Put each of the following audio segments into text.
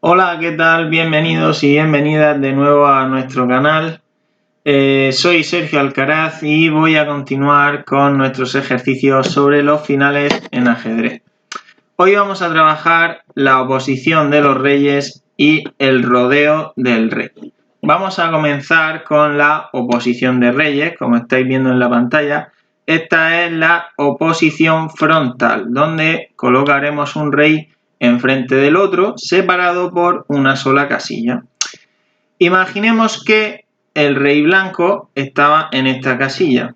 Hola, ¿qué tal? Bienvenidos y bienvenidas de nuevo a nuestro canal. Soy Sergio Alcaraz y voy a continuar con nuestros ejercicios sobre los finales en ajedrez. Hoy vamos a trabajar la oposición de los reyes y el rodeo del rey. Vamos a comenzar con la oposición de reyes, como estáis viendo en la pantalla. Esta es la oposición frontal, donde colocaremos un rey enfrente del otro, separado por una sola casilla. Imaginemos que el rey blanco estaba en esta casilla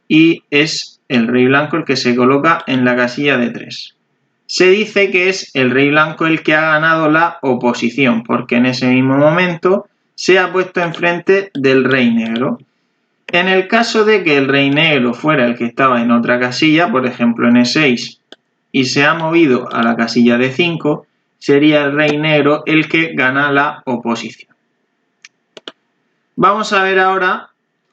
y es el rey blanco el que se coloca en la casilla de 3. Se dice que es el rey blanco el que ha ganado la oposición, porque en ese mismo momento se ha puesto enfrente del rey negro. En el caso de que el rey negro fuera el que estaba en otra casilla, por ejemplo en E6, y se ha movido a la casilla de 5, sería el rey negro el que gana la oposición. Vamos a ver ahora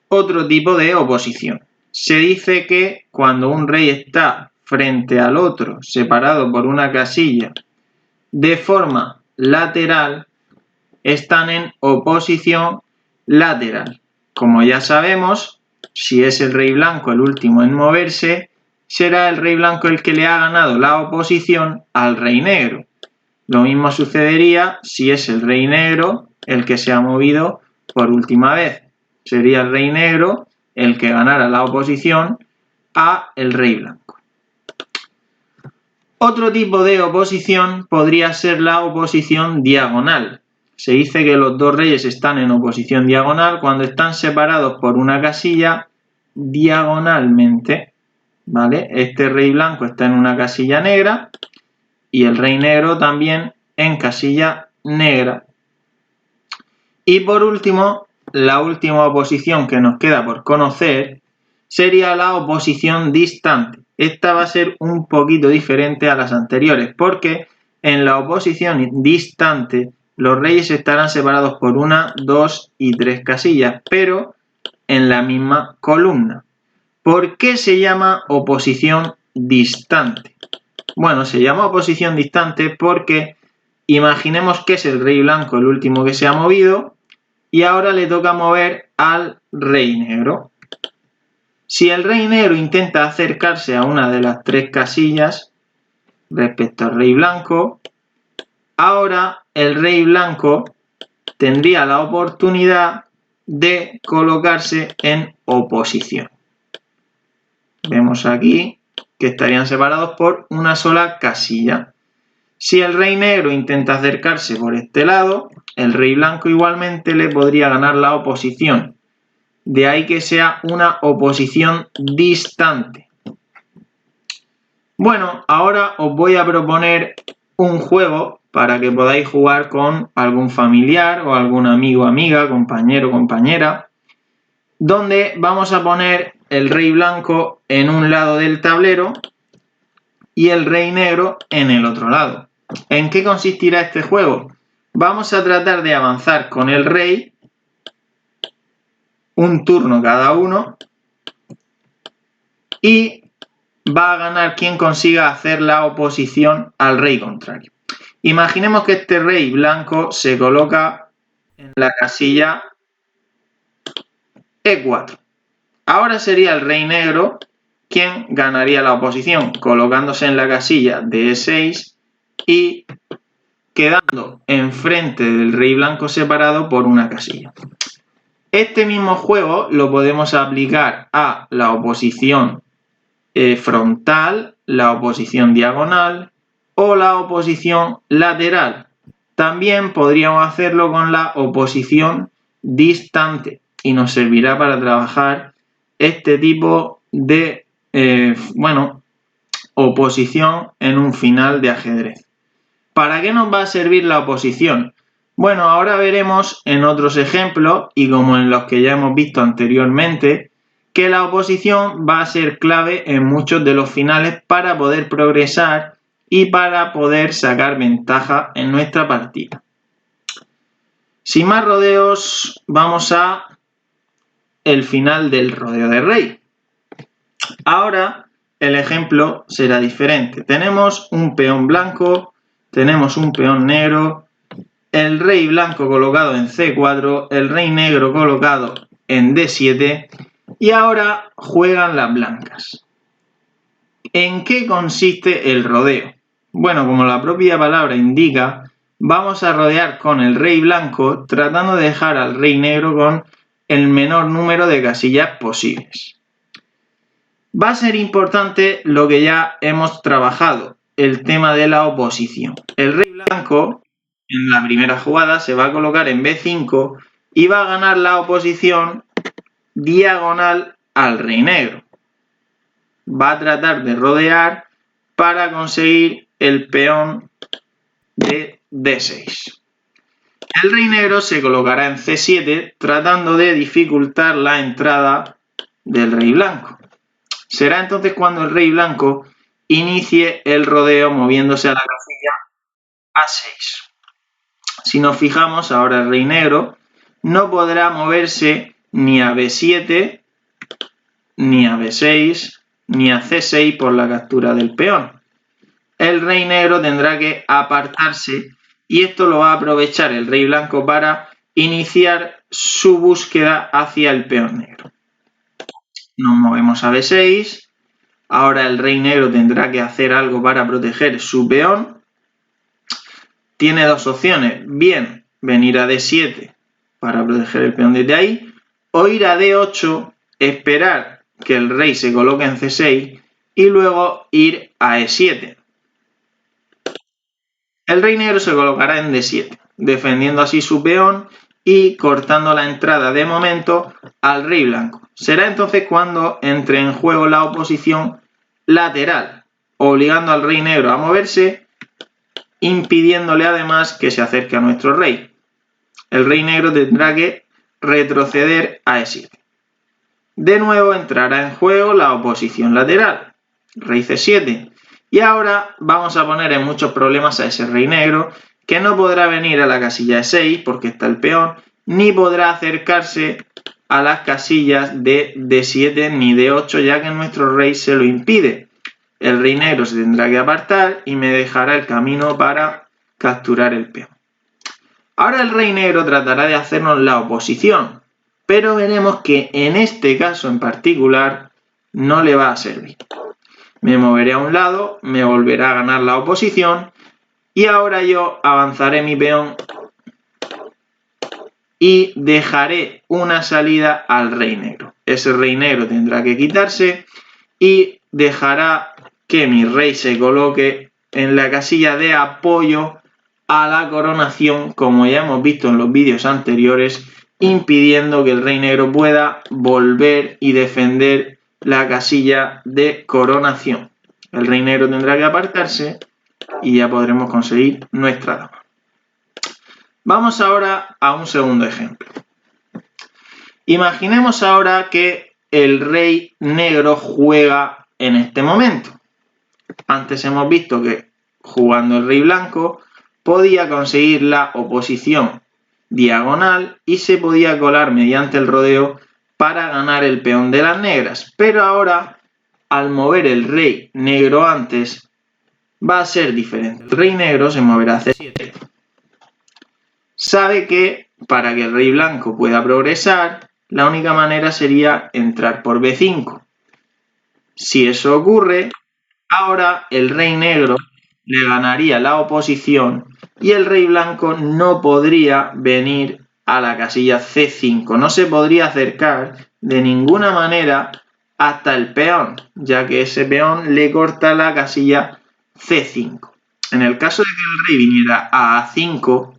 otro tipo de oposición. Se dice que cuando un rey está frente al otro, separado por una casilla, de forma lateral, están en oposición lateral. Como ya sabemos, si es el rey blanco el último en moverse, será el rey blanco el que le ha ganado la oposición al rey negro. Lo mismo sucedería si es el rey negro el que se ha movido por última vez. Sería el rey negro el que ganara la oposición a el rey blanco. Otro tipo de oposición podría ser la oposición diagonal. Se dice que los dos reyes están en oposición diagonal cuando están separados por una casilla diagonalmente, ¿vale? Este rey blanco está en una casilla negra y el rey negro también en casilla negra. Y por último, la última oposición que nos queda por conocer sería la oposición distante. Esta va a ser un poquito diferente a las anteriores, porque en la oposición distante los reyes estarán separados por 1, 2 y 3 casillas, pero en la misma columna. ¿Por qué se llama oposición distante? Bueno, se llama oposición distante porque imaginemos que es el rey blanco el último que se ha movido y ahora le toca mover al rey negro. Si el rey negro intenta acercarse a una de las 3 casillas respecto al rey blanco, ahora el rey blanco tendría la oportunidad de colocarse en oposición. Vemos aquí que estarían separados por una sola casilla. Si el rey negro intenta acercarse por este lado, el rey blanco igualmente le podría ganar la oposición. De ahí que sea una oposición distante. Bueno, ahora os voy a proponer un juego para que podáis jugar con algún familiar o algún amigo, amiga, compañero, compañera, donde vamos a poner el rey blanco en un lado del tablero y el rey negro en el otro lado. ¿En qué consistirá este juego? Vamos a tratar de avanzar con el rey un turno cada uno y va a ganar quien consiga hacer la oposición al rey contrario. Imaginemos que este rey blanco se coloca en la casilla E4. Ahora sería el rey negro quien ganaría la oposición, colocándose en la casilla de E6 y quedando enfrente del rey blanco separado por una casilla. Este mismo juego lo podemos aplicar a la oposición frontal, la oposición diagonal o la oposición lateral. También podríamos hacerlo con la oposición distante y nos servirá para trabajar este tipo de oposición en un final de ajedrez. ¿Para qué nos va a servir la oposición? Bueno, ahora veremos en otros ejemplos y como en los que ya hemos visto anteriormente, que la oposición va a ser clave en muchos de los finales para poder progresar y para poder sacar ventaja en nuestra partida. Sin más rodeos, vamos a el final del rodeo de rey. Ahora el ejemplo será diferente. Tenemos un peón blanco, tenemos un peón negro el rey blanco colocado en C4, el rey negro colocado en D7 y ahora juegan las blancas. ¿En qué consiste el rodeo? Bueno, como la propia palabra indica, vamos a rodear con el rey blanco tratando de dejar al rey negro con el menor número de casillas posibles. Va a ser importante lo que ya hemos trabajado, el tema de la oposición. El rey blanco en la primera jugada se va a colocar en B5 y va a ganar la oposición diagonal al rey negro. Va a tratar de rodear para conseguir el peón de D6. El rey negro se colocará en C7 tratando de dificultar la entrada del rey blanco. Será entonces cuando el rey blanco inicie el rodeo moviéndose a la casilla A6. Si nos fijamos, ahora el rey negro no podrá moverse ni a B7, ni a B6, ni a C6 por la captura del peón. El rey negro tendrá que apartarse y esto lo va a aprovechar el rey blanco para iniciar su búsqueda hacia el peón negro. Nos movemos a B6. Ahora el rey negro tendrá que hacer algo para proteger su peón. Tiene dos opciones, bien venir a D7 para proteger el peón desde ahí, o ir a D8, esperar que el rey se coloque en C6 y luego ir a E7. El rey negro se colocará en D7, defendiendo así su peón y cortando la entrada de momento al rey blanco. Será entonces cuando entre en juego la oposición lateral, obligando al rey negro a moverse, impidiéndole además que se acerque a nuestro rey. El rey negro tendrá que retroceder a E7. De nuevo entrará en juego la oposición lateral, rey C7. Y ahora vamos a poner en muchos problemas a ese rey negro, que no podrá venir a la casilla E6 porque está el peón, ni podrá acercarse a las casillas de D7 ni D8, ya que nuestro rey se lo impide. El rey negro se tendrá que apartar y me dejará el camino para capturar el peón. Ahora el rey negro tratará de hacernos la oposición, pero veremos que en este caso en particular no le va a servir. Me moveré a un lado, me volverá a ganar la oposición y ahora yo avanzaré mi peón y dejaré una salida al rey negro. Ese rey negro tendrá que quitarse y dejará que mi rey se coloque en la casilla de apoyo a la coronación, como ya hemos visto en los vídeos anteriores, impidiendo que el rey negro pueda volver y defender la casilla de coronación. El rey negro tendrá que apartarse y ya podremos conseguir nuestra dama. Vamos ahora a un segundo ejemplo. Imaginemos ahora que el rey negro juega en este momento. Antes hemos visto que jugando el rey blanco podía conseguir la oposición diagonal y se podía colar mediante el rodeo para ganar el peón de las negras. Pero ahora, al mover el rey negro antes, va a ser diferente. El rey negro se moverá a C7. Sabe que para que el rey blanco pueda progresar, la única manera sería entrar por B5. Si eso ocurre, ahora el rey negro le ganaría la oposición y el rey blanco no podría venir a la casilla C5. No se podría acercar de ninguna manera hasta el peón, ya que ese peón le corta la casilla C5. En el caso de que el rey viniera a A5,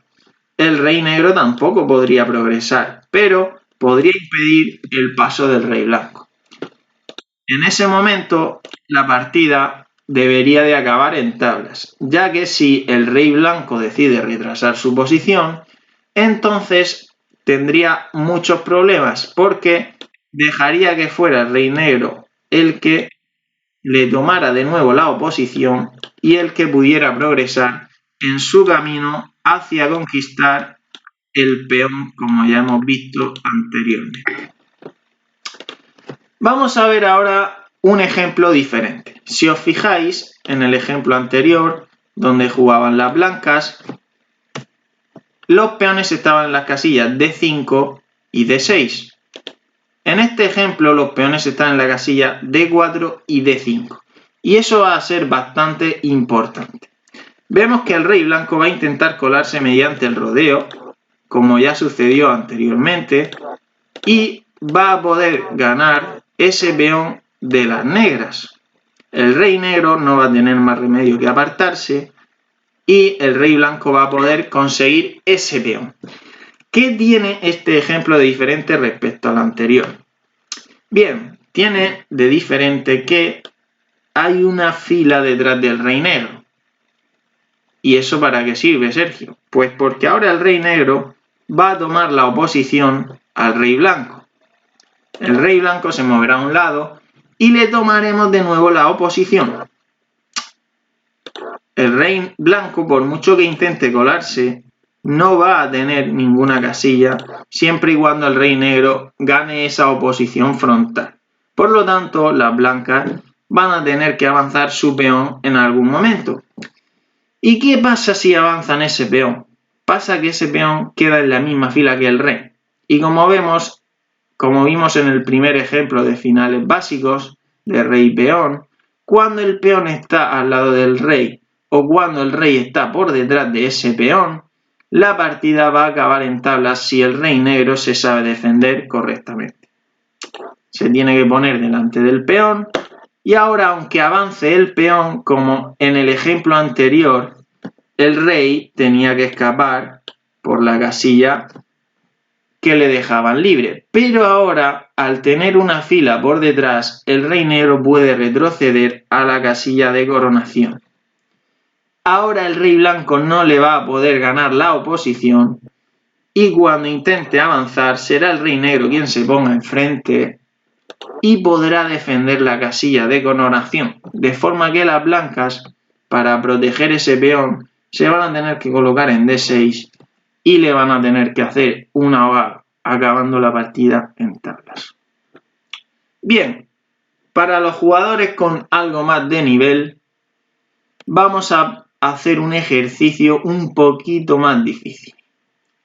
el rey negro tampoco podría progresar, pero podría impedir el paso del rey blanco. En ese momento, la partida debería de acabar en tablas, ya que si el rey blanco decide retrasar su posición, entonces tendría muchos problemas, porque dejaría que fuera el rey negro el que le tomara de nuevo la oposición y el que pudiera progresar en su camino hacia conquistar el peón, como ya hemos visto anteriormente. Vamos a ver ahora un ejemplo diferente. Si os fijáis en el ejemplo anterior, donde jugaban las blancas, los peones estaban en las casillas D5 y D6. En este ejemplo, los peones están en la casilla D4 y D5. Y eso va a ser bastante importante. Vemos que el rey blanco va a intentar colarse mediante el rodeo, como ya sucedió anteriormente, y va a poder ganar ese peón de las negras. El rey negro no va a tener más remedio que apartarse y el rey blanco va a poder conseguir ese peón. ¿Qué tiene este ejemplo de diferente respecto al anterior? Bien, tiene de diferente que hay una fila detrás del rey negro. ¿Y eso para qué sirve, Sergio? Pues porque ahora el rey negro va a tomar la oposición al rey blanco. El rey blanco se moverá a un lado y le tomaremos de nuevo la oposición. El rey blanco, por mucho que intente colarse, no va a tener ninguna casilla siempre y cuando el rey negro gane esa oposición frontal. Por lo tanto, las blancas van a tener que avanzar su peón en algún momento. ¿Y qué pasa si avanzan ese peón? Pasa que ese peón queda en la misma fila que el rey. Y como vimos en el primer ejemplo de finales básicos de rey y peón, cuando el peón está al lado del rey o cuando el rey está por detrás de ese peón, la partida va a acabar en tablas si el rey negro se sabe defender correctamente. Se tiene que poner delante del peón y ahora, aunque avance el peón, como en el ejemplo anterior, el rey tenía que escapar por la casilla que le dejaban libre. Pero ahora, al tener una fila por detrás, el rey negro puede retroceder a la casilla de coronación. Ahora el rey blanco no le va a poder ganar la oposición y cuando intente avanzar será el rey negro quien se ponga enfrente y podrá defender la casilla de coronación, de forma que las blancas, para proteger ese peón, se van a tener que colocar en D6 y le van a tener que hacer un ahogado, acabando la partida en tablas. Bien, para los jugadores con algo más de nivel, vamos a hacer un ejercicio un poquito más difícil.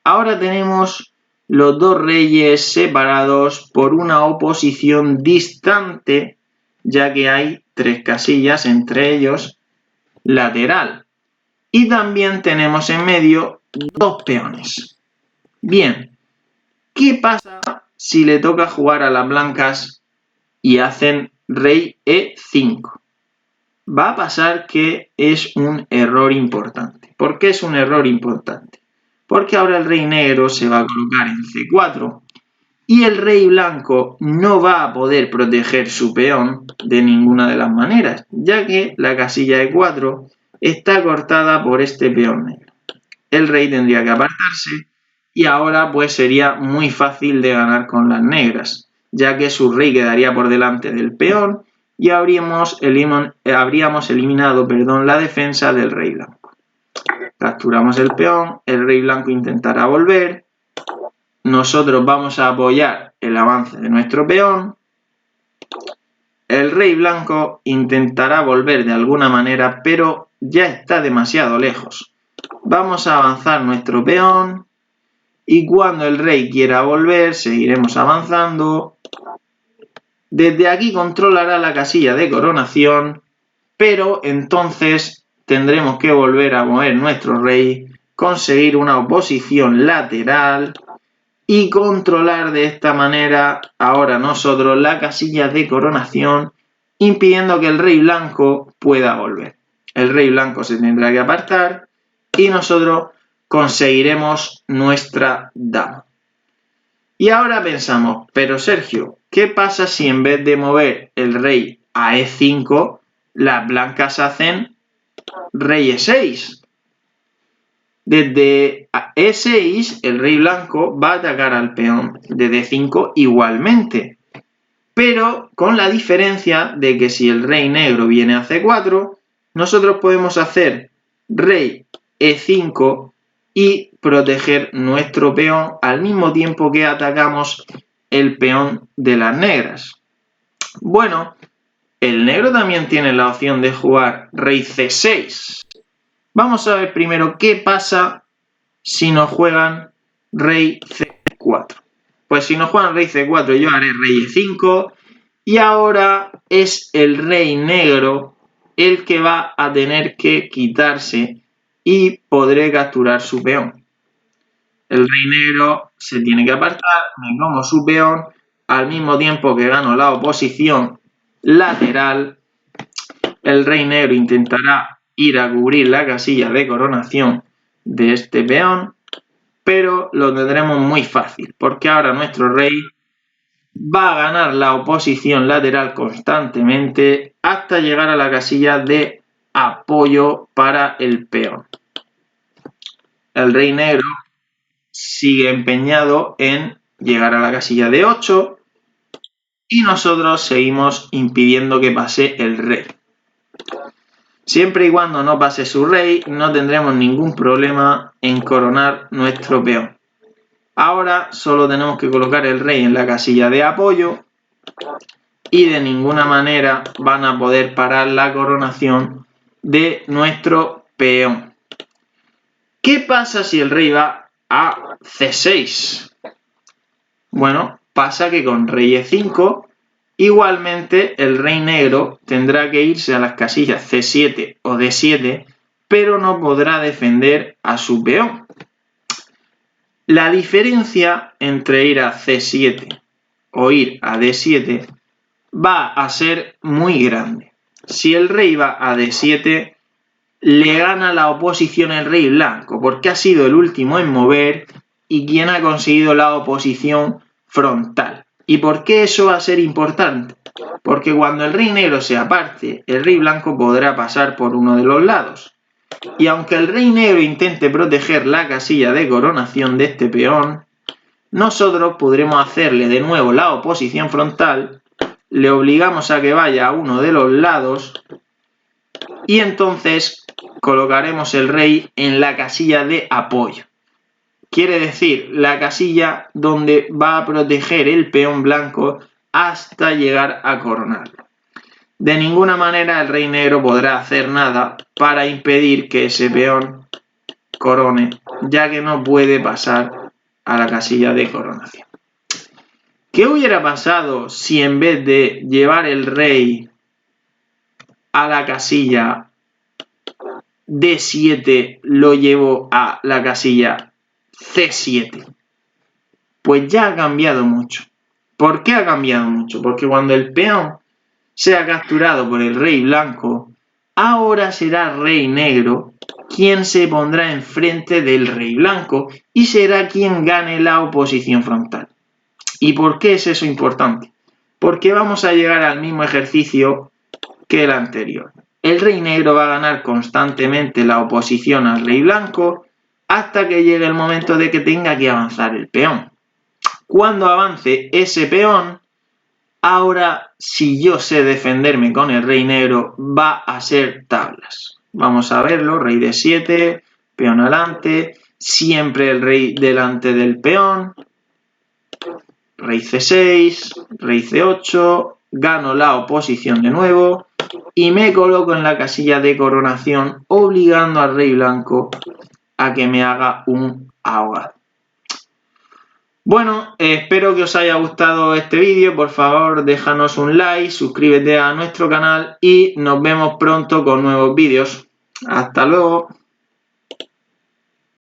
Ahora tenemos los dos reyes separados por una oposición distante, ya que hay 3 casillas entre ellos lateral. Y también tenemos en medio 2 peones. Bien, ¿qué pasa si le toca jugar a las blancas y hacen rey E5? Va a pasar que es un error importante. ¿Por qué es un error importante? Porque ahora el rey negro se va a colocar en C4 y el rey blanco no va a poder proteger su peón de ninguna de las maneras, ya que la casilla E4 está cortada por este peón negro. El rey tendría que apartarse y ahora pues sería muy fácil de ganar con las negras, ya que su rey quedaría por delante del peón y habríamos eliminado la defensa del rey blanco. Capturamos el peón, el rey blanco intentará volver, nosotros vamos a apoyar el avance de nuestro peón, el rey blanco intentará volver de alguna manera, pero ya está demasiado lejos. Vamos a avanzar nuestro peón y cuando el rey quiera volver, seguiremos avanzando. Desde aquí controlará la casilla de coronación, pero entonces tendremos que volver a mover nuestro rey, conseguir una oposición lateral y controlar de esta manera ahora nosotros la casilla de coronación, impidiendo que el rey blanco pueda volver. El rey blanco se tendrá que apartar y nosotros conseguiremos nuestra dama. Y ahora pensamos, pero Sergio, ¿qué pasa si en vez de mover el rey a E5, las blancas hacen rey E6? Desde E6, el rey blanco va a atacar al peón de D5 igualmente, pero con la diferencia de que si el rey negro viene a C4, nosotros podemos hacer rey E5 y proteger nuestro peón al mismo tiempo que atacamos el peón de las negras. Bueno, el negro también tiene la opción de jugar rey C6. Vamos a ver primero qué pasa si nos juegan rey C4. Pues si nos juegan rey C4 yo haré rey E5 y ahora es el rey negro el que va a tener que quitarse y podré capturar su peón. El rey negro se tiene que apartar, me como su peón, al mismo tiempo que gano la oposición lateral. El rey negro intentará ir a cubrir la casilla de coronación de este peón, pero lo tendremos muy fácil, porque ahora nuestro rey va a ganar la oposición lateral constantemente hasta llegar a la casilla de apoyo para el peón. El rey negro sigue empeñado en llegar a la casilla de 8 y nosotros seguimos impidiendo que pase el rey. Siempre y cuando no pase su rey, no tendremos ningún problema en coronar nuestro peón. Ahora solo tenemos que colocar el rey en la casilla de apoyo y de ninguna manera van a poder parar la coronación de nuestro peón. ¿Qué pasa si el rey va a C6? Bueno, pasa que con rey E5 igualmente el rey negro tendrá que irse a las casillas C7 o D7, pero no podrá defender a su peón. La diferencia entre ir a C7 o ir a D7 va a ser muy grande. Si el rey va a D7, le gana la oposición el rey blanco, porque ha sido el último en mover y quien ha conseguido la oposición frontal. ¿Y por qué eso va a ser importante? Porque cuando el rey negro se aparte, el rey blanco podrá pasar por uno de los lados. Y aunque el rey negro intente proteger la casilla de coronación de este peón, nosotros podremos hacerle de nuevo la oposición frontal, le obligamos a que vaya a uno de los lados y entonces colocaremos el rey en la casilla de apoyo. Quiere decir, la casilla donde va a proteger el peón blanco hasta llegar a coronarlo. De ninguna manera el rey negro podrá hacer nada para impedir que ese peón corone, ya que no puede pasar a la casilla de coronación. ¿Qué hubiera pasado si en vez de llevar el rey a la casilla D7 lo llevo a la casilla C7? Pues ya ha cambiado mucho. ¿Por qué ha cambiado mucho? Porque cuando el peón sea capturado por el rey blanco, ahora será rey negro quien se pondrá enfrente del rey blanco y será quien gane la oposición frontal. ¿Y por qué es eso importante? Porque vamos a llegar al mismo ejercicio que el anterior. El rey negro va a ganar constantemente la oposición al rey blanco hasta que llegue el momento de que tenga que avanzar el peón. Cuando avance ese peón, ahora si yo sé defenderme con el rey negro, va a ser tablas. Vamos a verlo, rey D7, peón adelante, siempre el rey delante del peón, rey C6, rey C8, gano la oposición de nuevo y me coloco en la casilla de coronación obligando al rey blanco a que me haga un ahogado. Bueno, espero que os haya gustado este vídeo. Por favor, déjanos un like, suscríbete a nuestro canal y nos vemos pronto con nuevos vídeos. ¡Hasta luego!